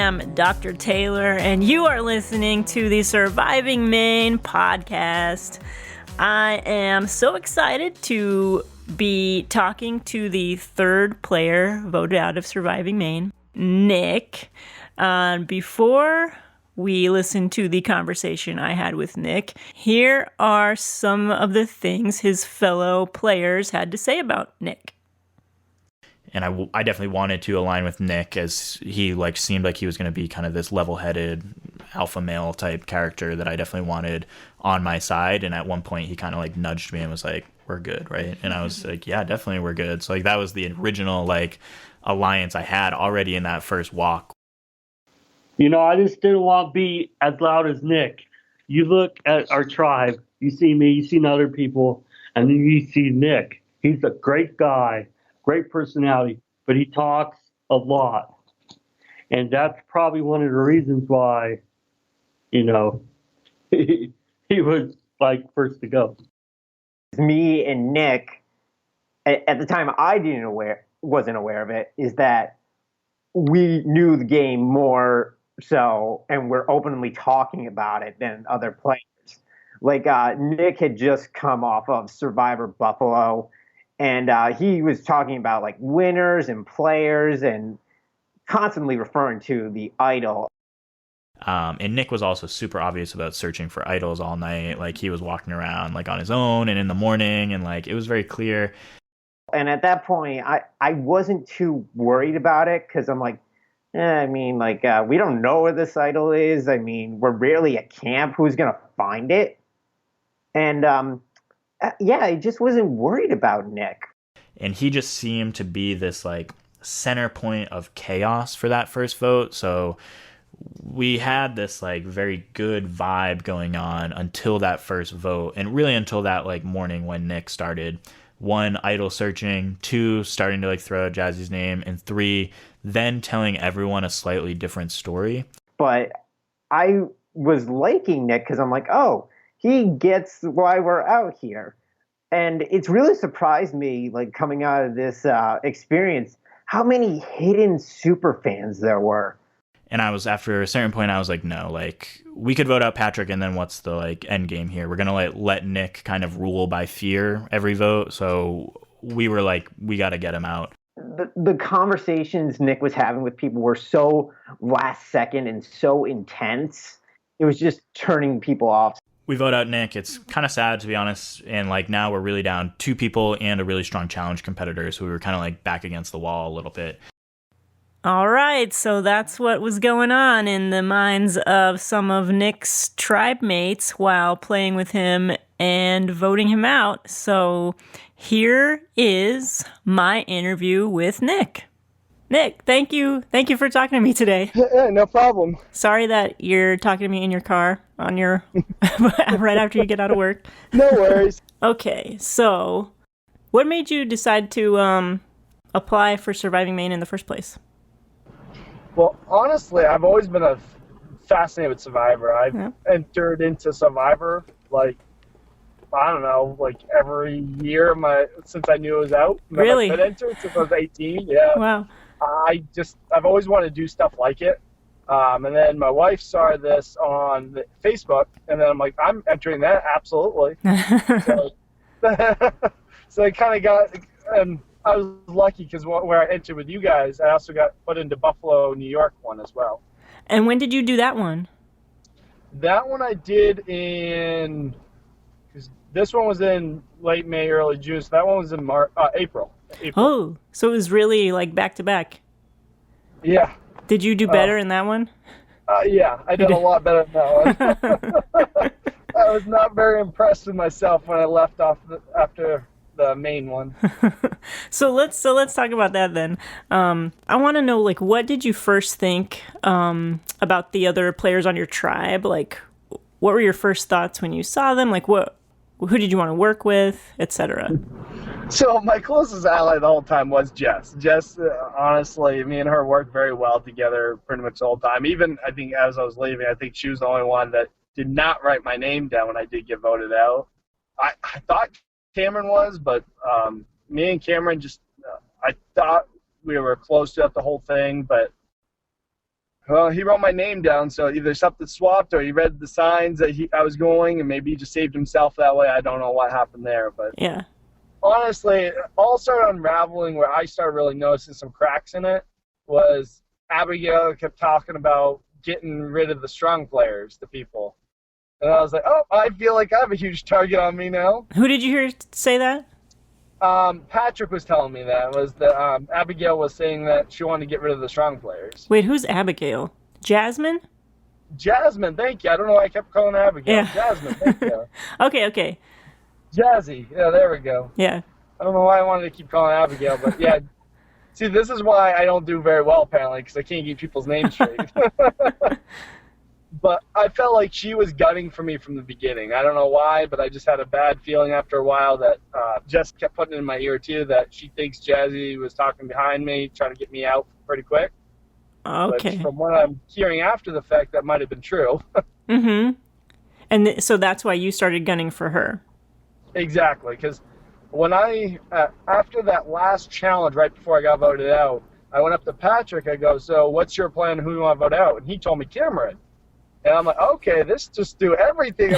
am Dr. Taylor, and you are listening to the Surviving Maine podcast. I am so excited to be talking to the third player voted out of Surviving Maine, Nick. Before we listen to the conversation I had with Nick, here are some of the things his fellow players had to say about Nick. And I definitely wanted to align with Nick, as he seemed like he was going to be kind of this level-headed alpha male type character that I definitely wanted on my side. And at one point he kind of nudged me and was like, "We're good, right?" And I was like, "Yeah, definitely we're good." So that was the original alliance I had already in that first walk. I just didn't want to be as loud as Nick. You look at our tribe, you see me, you see other people, and then you see Nick. He's a great guy. Great personality, but he talks a lot. And that's probably one of the reasons why, he was first to go. Me and Nick, at the time I wasn't aware of it, is that we knew the game more so, and we're openly talking about it than other players. Nick had just come off of Survivor Buffalo, and he was talking about winners and players and constantly referring to the idol. And Nick was also super obvious about searching for idols all night. He was walking around on his own and in the morning, and it was very clear. And at that point, I wasn't too worried about it, because I'm we don't know where this idol is. We're rarely at camp. Who's going to find it? And I just wasn't worried about Nick. And he just seemed to be this center point of chaos for that first vote. So we had this very good vibe going on until that first vote, and really until that morning when Nick started, 1, idol searching, 2, starting to throw out Jazzy's name, and 3, then telling everyone a slightly different story. But I was liking Nick because I'm oh, he gets why we're out here. And it's really surprised me, coming out of this experience, how many hidden super fans there were. And I was, after a certain point, I was no, we could vote out Patrick, and then what's the end game here? We're going to let Nick kind of rule by fear every vote. So we were we got to get him out. The conversations Nick was having with people were so last second and so intense. It was just turning people off. We vote out Nick. It's kind of sad, to be honest. And now we're really down 2 people and a really strong challenge competitor. So we were kind of back against the wall a little bit. All right, so that's what was going on in the minds of some of Nick's tribe mates while playing with him and voting him out. So here is my interview with Nick. Nick, thank you for talking to me today. Yeah, no problem. Sorry that you're talking to me in your car on your right after you get out of work. No worries. Okay, so what made you decide to apply for Surviving Maine in the first place? Well, honestly, I've always been fascinated with Survivor. I've entered into Survivor I don't know, every year since I knew it was out. Really? I could enter since I was 18. Yeah. Wow. I've always wanted to do stuff like it. And then my wife saw this on Facebook, and then I'm entering that, absolutely. So I kind of got, and I was lucky because where I entered with you guys, I also got put into Buffalo, New York one as well. And when did you do that one? That one I did in, because this one was in late May, early June, so that one was in April. Oh, so it was really back to back. Yeah. Did you do better in that one? Yeah, I did a lot better than that one. I was not very impressed with myself when I left off after the main one. So let's talk about that then. I want to know what did you first think about the other players on your tribe? What were your first thoughts when you saw them? Who did you want to work with, etc.? So my closest ally the whole time was Jess. Jess, honestly, me and her worked very well together pretty much the whole time. Even, I think, as I was leaving, I think she was the only one that did not write my name down when I did get voted out. I thought Cameron was, but me and Cameron just, I thought we were close throughout the whole thing, but Well, he wrote my name down, so either something swapped or he read the signs that I was going, and maybe he just saved himself that way. I don't know what happened there, but Yeah. honestly, it all started unraveling where I started really noticing some cracks in it. Was Abigail kept talking about getting rid of the strong players, the people, and I was like, oh, I feel like I have a huge target on me now. Who did you hear say that? Patrick was telling me that was that Abigail was saying that she wanted to get rid of the strong players. Wait, who's Abigail? Jasmine? Jasmine, thank you. I don't know why I kept calling her Abigail. Yeah. Jasmine, thank you. Okay. Jazzy, yeah, there we go. Yeah. I don't know why I wanted to keep calling her Abigail, but yeah. See, this is why I don't do very well, apparently, because I can't keep people's names straight. But I felt like she was gunning for me from the beginning. I don't know why, but I just had a bad feeling after a while that Jess kept putting it in my ear, too, that she thinks Jazzy was talking behind me, trying to get me out pretty quick. Okay. But from what I'm hearing after the fact, that might have been true. Mm-hmm. And so that's why you started gunning for her. Exactly, because when after that last challenge, right before I got voted out, I went up to Patrick. I go, so what's your plan? Who do you want to vote out? And he told me Cameron. And I'm like, okay, this just do everything.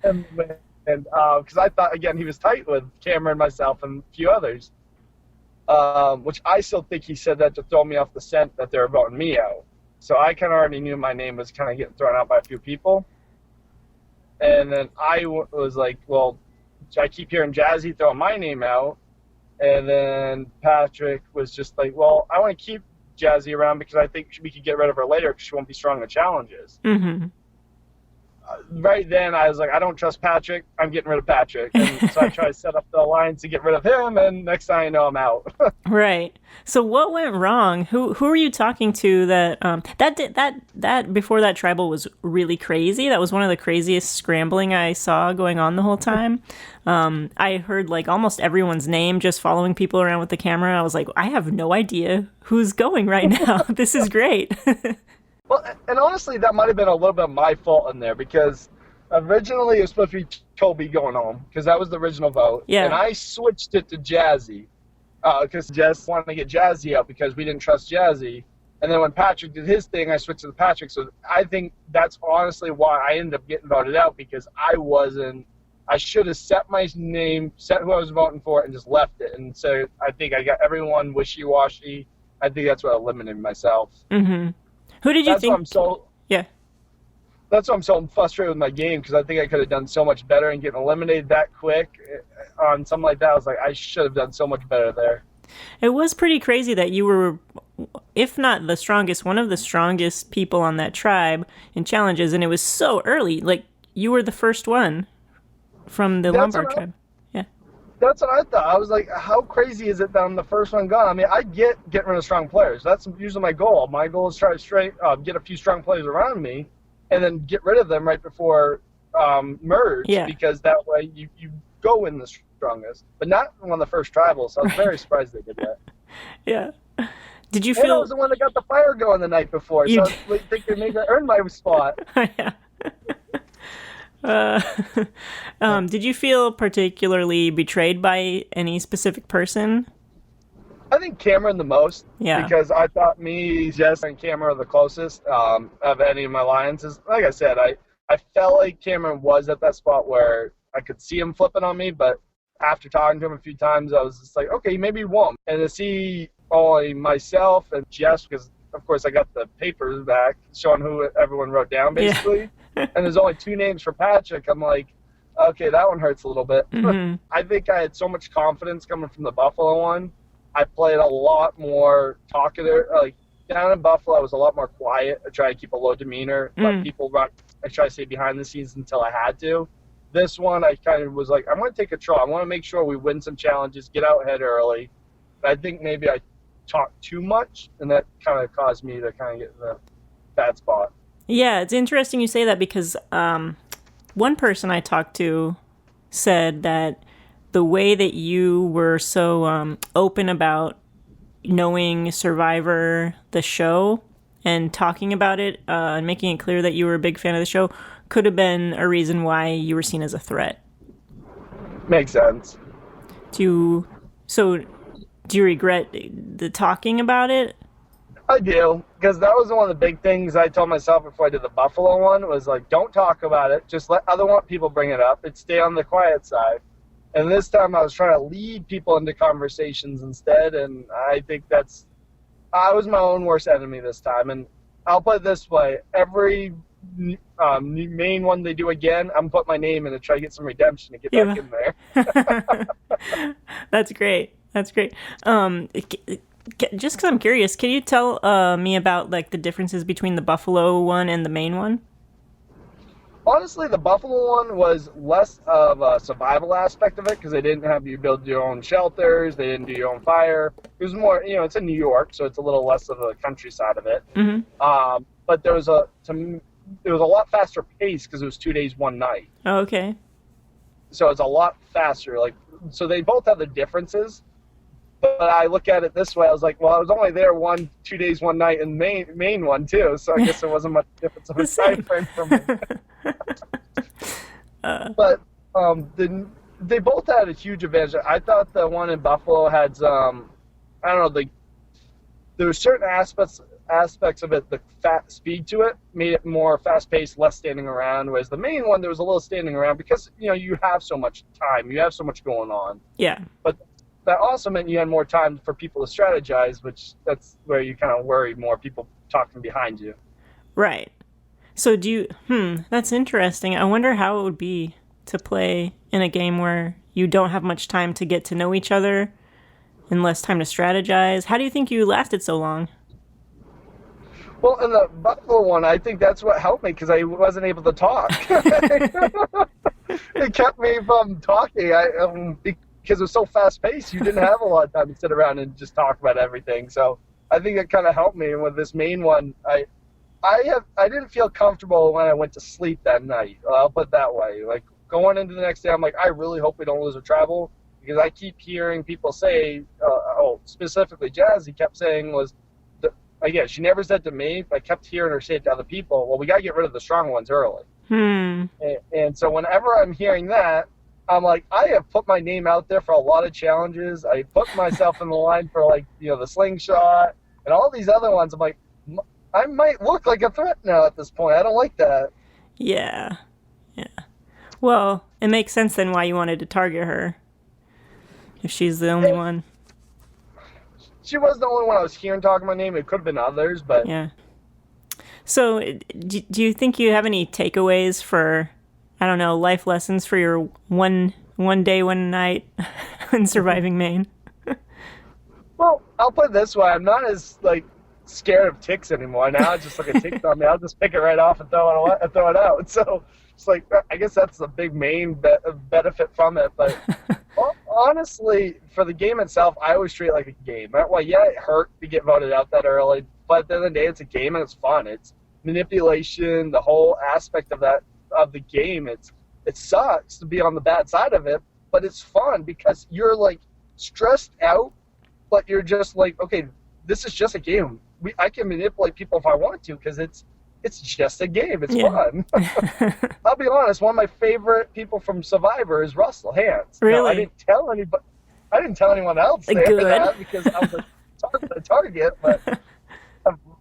And because I thought, again, he was tight with Cameron, myself, and a few others, which I still think he said that to throw me off the scent that they were voting me out. So I kind of already knew my name was kind of getting thrown out by a few people. And then I was like, well, I keep hearing Jazzy throwing my name out. And then Patrick was just like, well, I want to keep Jazzy around because I think we could get rid of her later because she won't be strong in challenges. Mm-hmm. Right then, I was like, I don't trust Patrick. I'm getting rid of Patrick. And so I tried to set up the alliance to get rid of him, and next thing I know, I'm out. Right. So what went wrong? Who were you talking to that that before that tribal was really crazy? That was one of the craziest scrambling I saw going on the whole time. I heard like almost everyone's name just following people around with the camera. I was like, I have no idea who's going right now. This is great. Well, and honestly, that might have been a little bit of my fault in there because originally it was supposed to be Toby going home because that was the original vote. Yeah. And I switched it to Jazzy because Jess wanted to get Jazzy out because we didn't trust Jazzy. And then when Patrick did his thing, I switched to the Patrick. So I think that's honestly why I ended up getting voted out because I should have set my name, set who I was voting for, and just left it. And so I think I got everyone wishy-washy. I think that's what eliminated myself. Mm-hmm. Who did you think? Yeah. That's why I'm so frustrated with my game because I think I could have done so much better and getting eliminated that quick on something like that. I was like, I should have done so much better there. It was pretty crazy that you were, if not the strongest, one of the strongest people on that tribe in challenges, and it was so early. Like, you were the first one from the Lombard tribe. Yeah. That's what I thought. I was like, how crazy is it that I'm the first one gone? I mean, I get getting rid of strong players. That's usually my goal. My goal is try to get a few strong players around me and then get rid of them right before merge because that way you go in the strongest. But not one of the first tribals, so I was very surprised they did that. Yeah. Did you feel... I was the one that got the fire going the night before, so I think they maybe earned my spot. Yeah. Did you feel particularly betrayed by any specific person? I think Cameron the most. Yeah. Because I thought me, Jess, and Cameron are the closest of any of my alliances. Like I said, I felt like Cameron was at that spot where I could see him flipping on me, but after talking to him a few times, I was just like, okay, maybe he won't. And to see only myself and Jess, because of course I got the papers back showing who everyone wrote down, basically. Yeah. And there's only 2 names for Patrick. I'm like, okay, that one hurts a little bit. Mm-hmm. I think I had so much confidence coming from the Buffalo one. I played a lot more talkative. Like down in Buffalo, I was a lot more quiet. I tried to keep a low demeanor, let people run. I tried to stay behind the scenes until I had to. This one, I kind of was like, I want to take control. I want to make sure we win some challenges, get out ahead early. But I think maybe I talked too much, and that kind of caused me to kind of get in the bad spot. Yeah, it's interesting you say that because one person I talked to said that the way that you were so open about knowing Survivor, the show, and talking about it and making it clear that you were a big fan of the show could have been a reason why you were seen as a threat. Makes sense. Do you regret the talking about it? I do, because that was one of the big things I told myself before I did the Buffalo one, was like, don't talk about it. Just let other people bring it up. And stay on the quiet side. And this time I was trying to lead people into conversations instead, and I think I was my own worst enemy this time. And I'll put it this way, every Maine one they do again, I'm putting my name in to try to get some redemption to get back in there. That's great. Just because I'm curious, can you tell me about like the differences between the Buffalo one and the Maine one? Honestly, the Buffalo one was less of a survival aspect of it because they didn't have you build your own shelters. They didn't do your own fire. It was more, it's in New York, so it's a little less of the countryside of it. Mm-hmm. But there was it was a lot faster pace because it was 2 days, 1 night. Oh, okay. So it's a lot faster. So they both have the differences. But I look at it this way. I was like, well, I was only there 2 days, 1 night in Maine one too. So I guess there wasn't much difference of a time frame for me. But they both had a huge advantage. I thought the one in Buffalo had there were certain aspects of it, the fast speed to it made it more fast-paced, less standing around. Whereas the Maine one, there was a little standing around because you have so much time, you have so much going on. Yeah. But that also meant you had more time for people to strategize, which that's where you kind of worry more people talking behind you. Right. So that's interesting. I wonder how it would be to play in a game where you don't have much time to get to know each other and less time to strategize. How do you think you lasted so long? Well, in the Buffalo one, I think that's what helped me because I wasn't able to talk. It kept me from talking. Because it was so fast-paced, you didn't have a lot of time to sit around and just talk about everything. So I think it kind of helped me. And with this Maine one, I didn't feel comfortable when I went to sleep that night. I'll put it that way. Like, going into the next day, I'm like, I really hope we don't lose our travel, because I keep hearing people say, specifically Jazzy kept saying again, she never said to me, but I kept hearing her say it to other people, well, we got to get rid of the strong ones early. And so whenever I'm hearing that, I'm like, I have put my name out there for a lot of challenges. I put myself in the line for the slingshot and all these other ones. I'm like, I might look like a threat now at this point. I don't like that. Yeah. Well, it makes sense then why you wanted to target her if she's the only one. She was the only one I was hearing talking my name. It could have been others, but yeah. So, do you think you have any takeaways for, I don't know, life lessons for your one day, 1 night in Surviving Maine? Well, I'll put it this way. I'm not as, scared of ticks anymore. Now it's just like a tick on me. I'll just pick it right off and throw it out. So, it's I guess that's the big main benefit from it. But honestly, for the game itself, I always treat it like a game. Well, yeah, it hurt to get voted out that early. But at the end of the day, it's a game and it's fun. It's manipulation, the whole aspect of the game. It sucks to be on the bad side of it, but it's fun because you're stressed out, but you're just okay, this is just a game. I can manipulate people if I want to because it's just a game. It's fun. I'll be honest. One of my favorite people from Survivor is Russell Hantz. Really? Now, I didn't tell anybody. I didn't tell anyone else that because I was a target, but.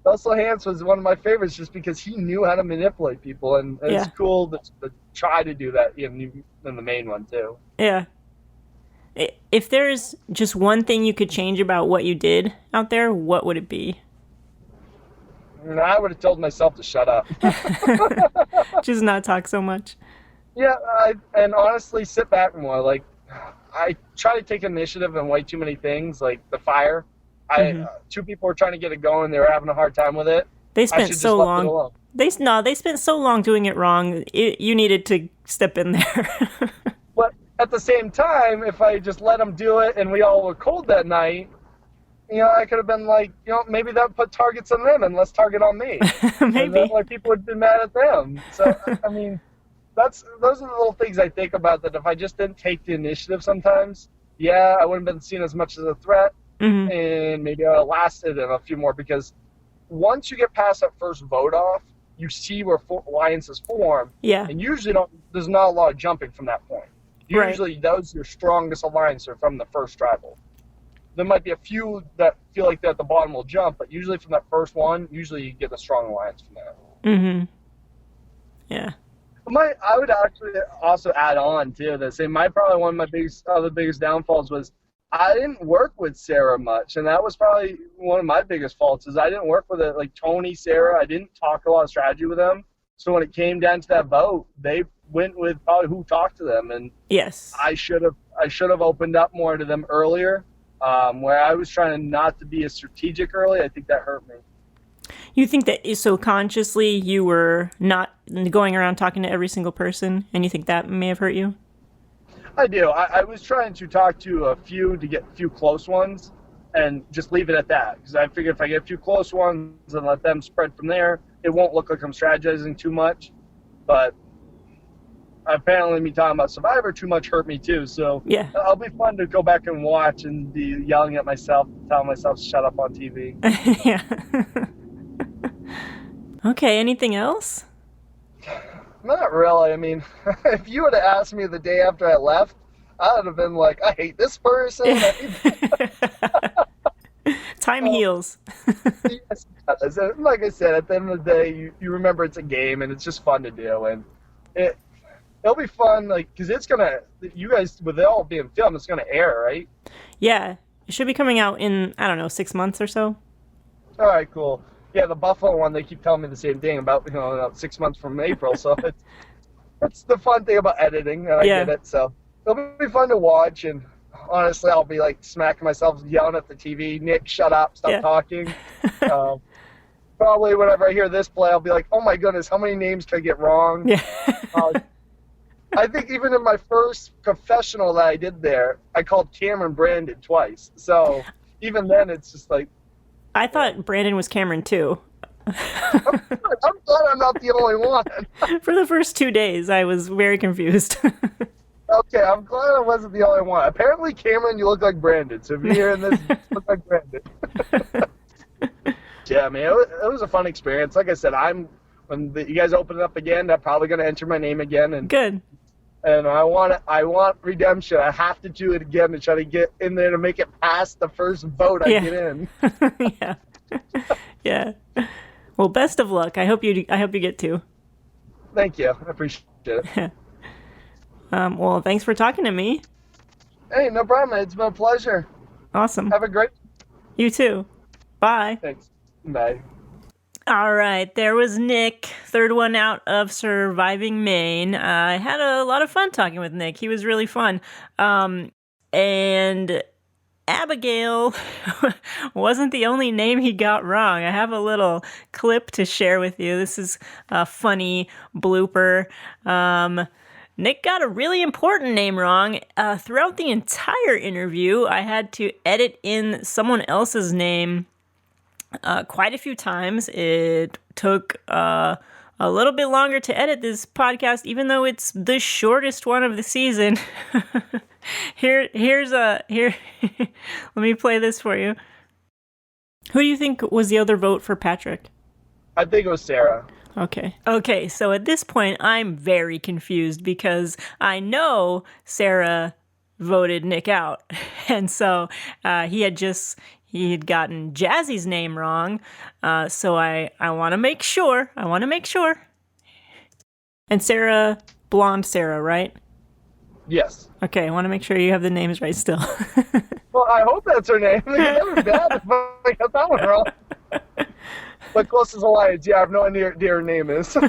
Russell Hantz was one of my favorites just because he knew how to manipulate people, and it's cool to try to do that in the Maine one, too. Yeah. If there's just one thing you could change about what you did out there, what would it be? I would have told myself to shut up. Just not talk so much. Yeah, and honestly, sit back more. I try to take initiative in way too many things, like the fire. Two people were trying to get it going. They were having a hard time with it. They spent so long. They spent so long doing it wrong. You needed to step in there. But at the same time, if I just let them do it and we all were cold that night, I could have been maybe that put targets on them and less target on me. Maybe. And then, people would have been mad at them. So, I mean, those are the little things I think about, that if I just didn't take the initiative sometimes, I wouldn't have been seen as much as a threat. Mm-hmm. And maybe I would have lasted in a few more, because once you get past that first vote off, you see where alliances form. Yeah. And usually there's not a lot of jumping from that point. Usually those are your strongest alliances are from the first tribal. there might be a few that feel like they're at the bottom will jump, but usually from that first one, usually you get a strong alliance from there. Mm-hmm. Yeah. I would actually also add on to this. And probably one of my biggest downfalls was I didn't work with Sarah much, and that was probably one of my biggest faults. Is I didn't work with it like Tony, Sarah. I didn't talk a lot of strategy with them. So when it came down to that vote, they went with probably who talked to them, and Yes. I should have opened up more to them earlier. Where I was trying not to be as strategic early, I think that hurt me. You think that so consciously you were not going around talking to every single person, and you think that may have hurt you? I do. I was trying to talk to a few to get a few close ones and just leave it at that. Because I figured if I get a few close ones and let them spread from there, it won't look like I'm strategizing too much. But apparently me talking about Survivor too much hurt me too. So Yeah. it'll be fun to go back and watch and be yelling at myself, telling myself to shut up on TV. Yeah. Okay, anything else? Not really. I mean, if you would have asked me the day after I left, I would have been like, I hate this person. I hate Time heals. Yes, it does. And like I said, at the end of the day, you remember it's a game and it's just fun to do. And it'll be fun, like, because you guys, with it all being filmed, it's going to air, right? Yeah, it should be coming out in, I don't know, 6 months or so. All right, cool. Yeah, the Buffalo one, they keep telling me the same thing about, about 6 months from April. So it's the fun thing about editing, and I get it. So it'll be fun to watch, and honestly, I'll be like smacking myself, yelling at the TV, Nick, shut up, stop talking. Probably whenever I hear this play, I'll be like, oh my goodness, how many names can I get wrong? Yeah. I think even in my first confessional that I did there, I called Cameron Brandon twice. So even then, it's just like, I thought Brandon was Cameron too. I'm glad I'm not the only one. For the first 2 days, I was very confused. Okay, I'm glad I wasn't the only one. Apparently, Cameron, you look like Brandon. So if you're hearing this, you look like Brandon. Yeah, man, it was a fun experience. Like I said, when you guys open it up again, I'm probably going to enter my name again. And Good. And I want redemption. I have to do it again to try to get in there to make it past the first vote I get in. Yeah. Yeah. Well, best of luck. I hope you get to. Thank you. I appreciate it. Well, thanks for talking to me. Hey, no problem. It's been a pleasure. Awesome. Have a great. You too. Bye. Thanks. Bye. All right, there was Nick, third one out of Surviving Maine. I had a lot of fun talking with Nick. He was really fun. And Abigail wasn't the only name he got wrong. I have a little clip to share with you. This is a funny blooper. Nick got a really important name wrong. Throughout the entire interview, I had to edit in someone else's name quite a few times. It took a little bit longer to edit this podcast, even though it's the shortest one of the season. Here's let me play this for you. Who do you think was the other vote for Patrick? I think it was Sarah. Okay, so at this point, I'm very confused because I know Sarah voted Nick out. And so he had gotten Jazzy's name wrong. So I want to make sure. And Sarah, blonde Sarah, right? Yes. Okay, I want to make sure you have the names right still. Well, I hope that's her name. That would be bad if I got that one wrong. But closest alliance, yeah, I have no idea what her name is. And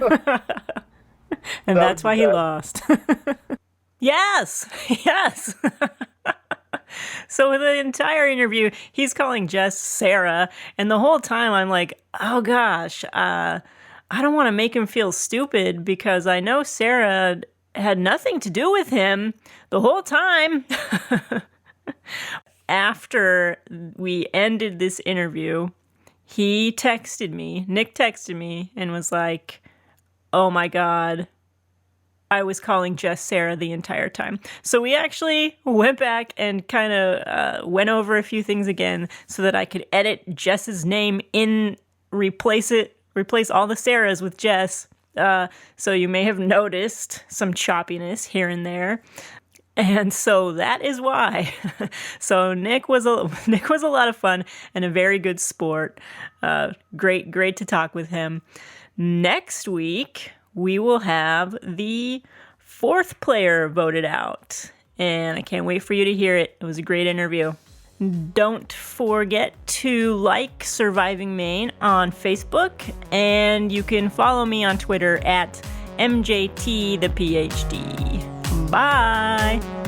that's why he lost. Yes. So the entire interview, he's calling Jess Sarah, and the whole time I'm like, oh gosh, I don't want to make him feel stupid because I know Sarah had nothing to do with him the whole time. After we ended this interview, Nick texted me and was like, oh my God, I was calling Jess Sarah the entire time. So we actually went back and kind of went over a few things again so that I could edit Jess's name in, replace all the Sarahs with Jess. So you may have noticed some choppiness here and there. And so that is why. So Nick was a lot of fun and a very good sport. Great to talk with him. Next week we will have the 4th player voted out, and I can't wait for you to hear it. It was a great interview. Don't forget to like Surviving Maine on Facebook, and you can follow me on Twitter at MJT the PhD. Bye.